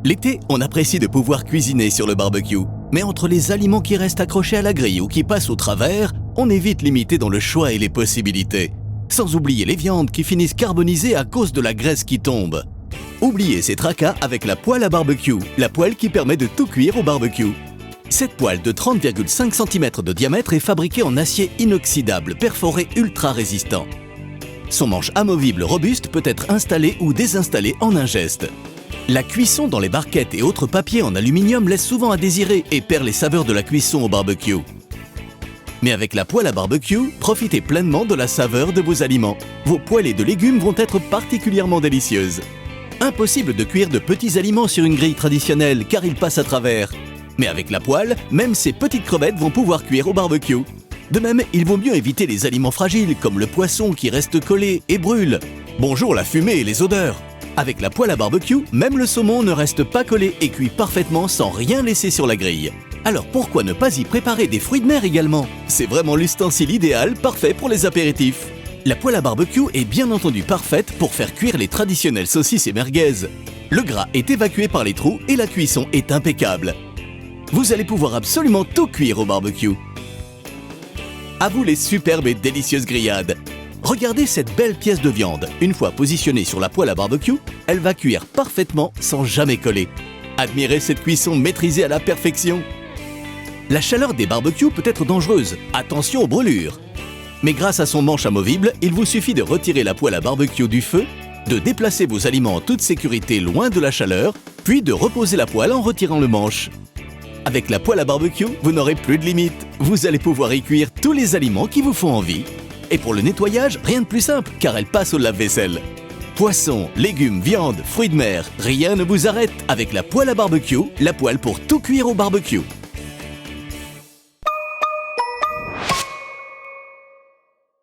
L'été, on apprécie de pouvoir cuisiner sur le barbecue. Mais entre les aliments qui restent accrochés à la grille ou qui passent au travers, on est vite limité dans le choix et les possibilités. Sans oublier les viandes qui finissent carbonisées à cause de la graisse qui tombe. Oubliez ces tracas avec la poêle à barbecue, la poêle qui permet de tout cuire au barbecue. Cette poêle de 30,5 cm de diamètre est fabriquée en acier inoxydable, perforé ultra résistant. Son manche amovible robuste peut être installé ou désinstallé en un geste. La cuisson dans les barquettes et autres papiers en aluminium laisse souvent à désirer et perd les saveurs de la cuisson au barbecue. Mais avec la poêle à barbecue, profitez pleinement de la saveur de vos aliments. Vos poêlées de légumes vont être particulièrement délicieuses. Impossible de cuire de petits aliments sur une grille traditionnelle car ils passent à travers. Mais avec la poêle, même ces petites crevettes vont pouvoir cuire au barbecue. De même, il vaut mieux éviter les aliments fragiles comme le poisson qui reste collé et brûle. Bonjour la fumée et les odeurs. Avec la poêle à barbecue, même le saumon ne reste pas collé et cuit parfaitement sans rien laisser sur la grille. Alors pourquoi ne pas y préparer des fruits de mer également? C'est vraiment l'ustensile idéal, parfait pour les apéritifs. La poêle à barbecue est bien entendu parfaite pour faire cuire les traditionnelles saucisses et merguez. Le gras est évacué par les trous et la cuisson est impeccable. Vous allez pouvoir absolument tout cuire au barbecue. À vous les superbes et délicieuses grillades. Regardez cette belle pièce de viande. Une fois positionnée sur la poêle à barbecue, elle va cuire parfaitement sans jamais coller. Admirez cette cuisson maîtrisée à la perfection. La chaleur des barbecues peut être dangereuse. Attention aux brûlures. Mais grâce à son manche amovible, il vous suffit de retirer la poêle à barbecue du feu, de déplacer vos aliments en toute sécurité loin de la chaleur, puis de reposer la poêle en retirant le manche. Avec la poêle à barbecue, vous n'aurez plus de limite. Vous allez pouvoir y cuire tous les aliments qui vous font envie. Et pour le nettoyage, rien de plus simple, car elle passe au lave-vaisselle. Poissons, légumes, viande, fruits de mer, rien ne vous arrête avec la poêle à barbecue, la poêle pour tout cuire au barbecue.